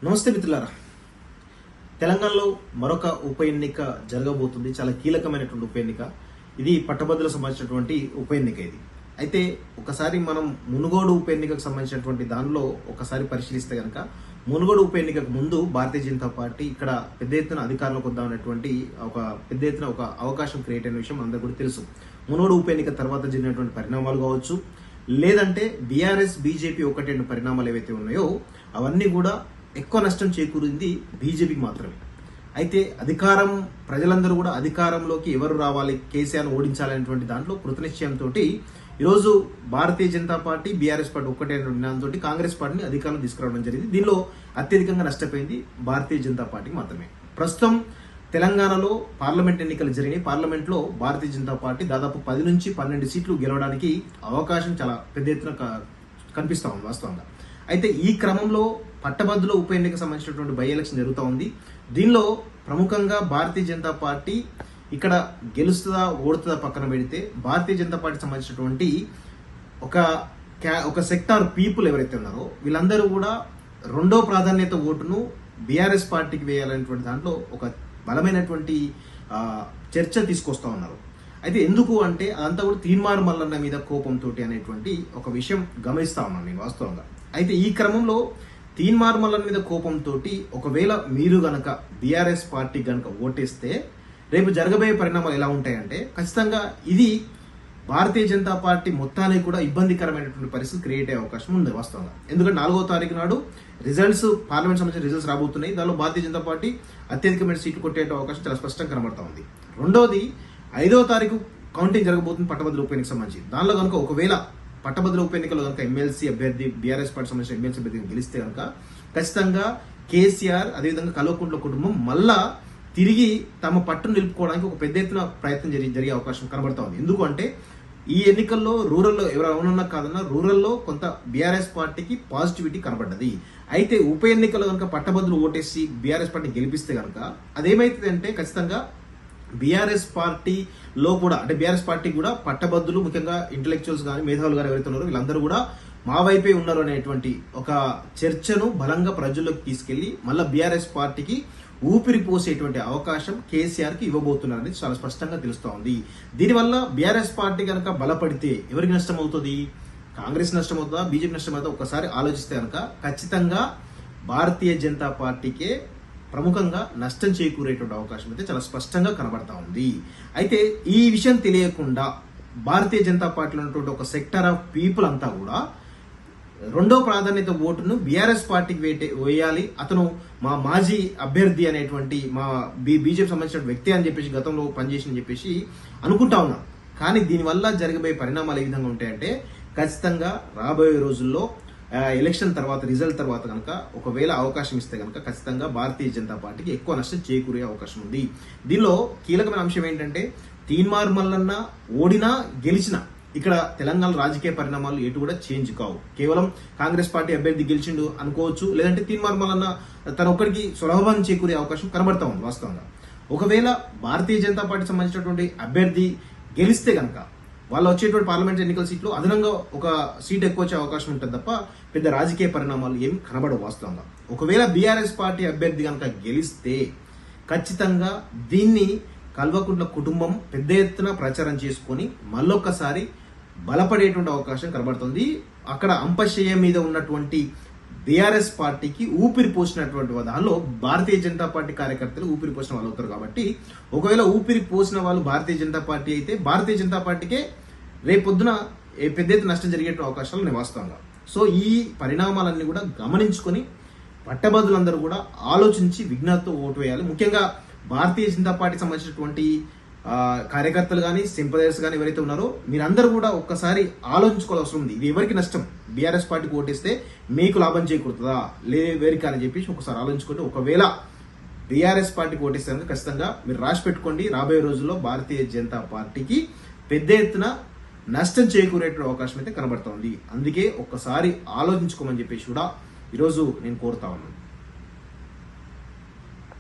నమస్తే మిత్రులారా. తెలంగాణలో మరొక ఉప ఎన్నిక జరగబోతుంది. చాలా కీలకమైనటువంటి ఉప ఎన్నిక ఇది. పట్టభద్రులకు సంబంధించినటువంటి ఉప ఎన్నిక ఇది. అయితే ఒకసారి మనం మునుగోడు ఉప ఎన్నికకు సంబంధించినటువంటి దానిలో ఒకసారి పరిశీలిస్తే కనుక మునుగోడు ఉప ఎన్నికకు ముందు భారతీయ జనతా పార్టీ ఇక్కడ పెద్ద ఎత్తున అధికారంలోకి వద్దామనేటువంటి పెద్ద ఎత్తున ఒక అవకాశం క్రియేట్ అయిన విషయం అందరికీ కూడా తెలుసు. మునుగోడు ఉప ఎన్నిక తర్వాత జరిగినటువంటి పరిణామాలు కావచ్చు, లేదంటే బీఆర్ఎస్ బీజేపీ ఒకటి పరిణామాలు ఏవైతే ఉన్నాయో అవన్నీ కూడా ఎక్కువ నష్టం చేకూరింది బీజేపీకి మాత్రమే. అయితే అధికారం, ప్రజలందరూ కూడా అధికారంలోకి ఎవరు రావాలి, కేసీఆర్ను ఓడించాలనేటువంటి దాంట్లో కృతనిశ్చయంతో ఈరోజు Bharatiya Janata party BRS party ఒక్కటే నిర్ణయంతో కాంగ్రెస్ పార్టీని అధికారంలో తీసుకురావడం జరిగింది. దీనిలో అత్యధికంగా నష్టపోయింది భారతీయ జనతా పార్టీకి మాత్రమే. ప్రస్తుతం తెలంగాణలో పార్లమెంట్ ఎన్నికలు జరిగినాయి. పార్లమెంట్లో భారతీయ జనతా పార్టీ దాదాపు 10 నుంచి 12 సీట్లు గెలవడానికి అవకాశం చాలా పెద్ద ఎత్తున కనిపిస్తా ఉంది వాస్తవంగా. అయితే ఈ క్రమంలో పట్టభద్రుల ఉప ఎన్నికకు సంబంధించినటువంటి బై ఎలక్షన్ జరుగుతూ ఉంది. దీనిలో ప్రముఖంగా భారతీయ జనతా పార్టీ ఇక్కడ గెలుస్తుందా ఓడుతుందా పక్కన పెడితే, భారతీయ జనతా పార్టీకి సంబంధించినటువంటి ఒక సెక్టార్ పీపుల్ ఎవరైతే ఉన్నారో వీళ్ళందరూ కూడా రెండో ప్రాధాన్యత ఓటును బీఆర్ఎస్ పార్టీకి వేయాలనేటువంటి దాంట్లో ఒక బలమైనటువంటి చర్చ తీసుకొస్తా ఉన్నారు. అయితే ఎందుకు అంటే అదంతా కూడా తీన్మార్ మల్లన్న మీద కోపంతో అనేటువంటి ఒక విషయం గమనిస్తా ఉన్నాను నేను వాస్తవంగా. అయితే ఈ క్రమంలో తీన్మార్ మల్లన్న మీద కోపంతో ఒకవేళ మీరు గనక బీఆర్ఎస్ పార్టీ గనక ఓటేస్తే రేపు జరగబోయే పరిణామాలు ఎలా ఉంటాయంటే ఖచ్చితంగా ఇది భారతీయ జనతా పార్టీ మొత్తానికి కూడా ఇబ్బందికరమైనటువంటి పరిస్థితి క్రియేట్ అయ్యే అవకాశం ఉంది వాస్తవంగా. ఎందుకంటే 4వ తారీఖు నాడు రిజల్ట్స్, పార్లమెంట్ సంబంధించిన రిజల్ట్స్ రాబోతున్నాయి. దానిలో భారతీయ జనతా పార్టీ అత్యధికమైన సీట్లు కొట్టే అవకాశం చాలా స్పష్టంగా కనబడతా ఉంది. రెండోది 5వ తారీఖు కౌంటింగ్ జరగబోతుంది పట్టభద్రుల ఉప ఎన్నికకు సంబంధించి. దానిలో కనుక ఒకవేళ పట్టభద్రుల ఉప ఎన్నికలో కనుక ఎమ్మెల్సీ అభ్యర్థి బీఆర్ఎస్ పార్టీ సంబంధించిన ఎమ్మెల్సీ అభ్యర్థిని గెలిస్తే కనుక ఖచ్చితంగా కేసీఆర్ అదేవిధంగా కల్వకుంట్ల కుటుంబం మళ్ళా తిరిగి తమ పట్టును నిలుపుకోవడానికి ఒక పెద్ద ఎత్తున ప్రయత్నం జరిగే అవకాశం కనబడతా ఉంది. ఎందుకు అంటే ఈ ఎన్నికల్లో రూరల్లో ఎవరు అవునన్నా కాదన్నా రూరల్లో కొంత బీఆర్ఎస్ పార్టీకి పాజిటివిటీ కనబడ్డది. అయితే ఉప ఎన్నికల్లో కనుక పట్టభద్రులు ఓటేసి బీఆర్ఎస్ పార్టీ గెలిపిస్తే కనుక అదేమైతుంది అంటే ఖచ్చితంగా బీఆర్ఎస్ పార్టీలో కూడా అంటే బీఆర్ఎస్ పార్టీ కూడా పట్టభద్రులు, ముఖ్యంగా ఇంటలెక్చువల్స్ కానీ మేధావులు కానీ ఎవరైతే ఉన్నారో వీళ్ళందరూ కూడా మా వైపే ఉన్నారు అనేటువంటి ఒక చర్చను బలంగా ప్రజల్లోకి తీసుకెళ్లి మళ్ళీ బీఆర్ఎస్ పార్టీకి ఊపిరి పోసేటువంటి అవకాశం కేసీఆర్ కి ఇవ్వబోతున్నారని చాలా స్పష్టంగా తెలుస్తూ ఉంది. దీనివల్ల బీఆర్ఎస్ పార్టీ కనుక బలపడితే ఎవరికి నష్టం అవుతుంది? కాంగ్రెస్ నష్టం అవుతుందా, బీజేపీ నష్టం అవుతుందా? ఒకసారి ఆలోచిస్తే కనుక ఖచ్చితంగా భారతీయ జనతా పార్టీకే ప్రముఖంగా నష్టం చేకూరేటువంటి అవకాశం అయితే చాలా స్పష్టంగా కనబడతా ఉంది. అయితే ఈ విషయం తెలియకుండా భారతీయ జనతా పార్టీలో ఉన్నటువంటి ఒక సెక్టర్ ఆఫ్ పీపుల్ అంతా కూడా రెండో ప్రాధాన్యత ఓటును బీఆర్ఎస్ పార్టీకి వేయాలి, అతను మా మాజీ అభ్యర్థి అనేటువంటి మా బీజేపీ సంబంధించిన వ్యక్తి అని చెప్పేసి గతంలో పనిచేసి చెప్పేసి అనుకుంటా ఉన్నారు. కానీ దీనివల్ల జరగబోయే పరిణామాలు ఏ విధంగా ఉంటాయంటే ఖచ్చితంగా రాబోయే రోజుల్లో ఎలక్షన్ తర్వాత, రిజల్ట్ తర్వాత కనుక ఒకవేళ అవకాశం ఇస్తే కనుక ఖచ్చితంగా భారతీయ జనతా పార్టీకి ఎక్కువ నష్టం చేకూరే అవకాశం ఉంది. దీనిలో కీలకమైన అంశం ఏంటంటే తీన్మార్ మల్లన్న ఓడినా గెలిచినా ఇక్కడ తెలంగాణ రాజకీయ పరిణామాలు ఎటు కూడా చేంజ్ కావు. కేవలం కాంగ్రెస్ పార్టీ అభ్యర్థి గెలిచిండు అనుకోవచ్చు, లేదంటే తీన్మార్ మల్లన్న తన ఒక్కడికి సులభాన్ని చేకూరే అవకాశం కనబడతా ఉంది వాస్తవంగా. ఒకవేళ భారతీయ జనతా పార్టీ సంబంధించినటువంటి అభ్యర్థి గెలిస్తే కనుక వాళ్ళు వచ్చేటువంటి పార్లమెంట్ ఎన్నికల సీట్లు అదనంగా ఒక సీట్ ఎక్కువ వచ్చే అవకాశం ఉంటుంది తప్ప పెద్ద రాజకీయ పరిణామాలు ఏమి కనబడవు వాస్తవంగా. ఒకవేళ బీఆర్ఎస్ పార్టీ అభ్యర్థి కనుక గెలిస్తే ఖచ్చితంగా దీన్ని కల్వకుంట్ల కుటుంబం పెద్ద ఎత్తున ప్రచారం చేసుకొని మళ్ళొక్కసారి బలపడేటువంటి అవకాశం కనబడుతుంది. అక్కడ అంపశయ్య మీద ఉన్నటువంటి బీఆర్ఎస్ పార్టీకి ఊపిరి పోసినటువంటి దానిలో భారతీయ జనతా పార్టీ కార్యకర్తలు ఊపిరి పోసిన వాళ్ళు అవుతారు. కాబట్టి ఒకవేళ ఊపిరి పోసిన వాళ్ళు భారతీయ జనతా పార్టీ అయితే భారతీయ జనతా పార్టీకే రేపొద్దున పెద్ద ఎత్తున నష్టం జరిగే అవకాశాలు ఉన్నాయి వాస్తవంగా. సో ఈ పరిణామాలన్నీ కూడా గమనించుకొని పట్టభద్రులందరూ కూడా ఆలోచించి విజ్ఞతతో ఓటు వేయాలి. ముఖ్యంగా భారతీయ జనతా పార్టీకి సంబంధించినటువంటి కార్యకర్తలు కానీ, సింపదైజర్స్ కానీ ఎవరైతే ఉన్నారో మీరందరూ కూడా ఒక్కసారి ఆలోచించుకోవాల్సిన అవసరం ఉంది. ఇది ఎవరికి నష్టం? బీఆర్ఎస్ పార్టీకి ఓటేస్తే మీకు లాభం చేకూరుతుందా వేరిక అని చెప్పేసి ఒకసారి ఆలోచించుకుంటే, ఒకవేళ బీఆర్ఎస్ పార్టీకి ఓటేస్తే ఖచ్చితంగా మీరు రాసి పెట్టుకోండి, రాబోయే రోజుల్లో భారతీయ జనతా పార్టీకి పెద్ద ఎత్తున నష్టం చేకూరే అవకాశం అయితే కనబడుతోంది. అందుకే ఒక్కసారి ఆలోచించుకోమని చెప్పేసి కూడా ఈరోజు నేను కోరుతా ఉన్నాను.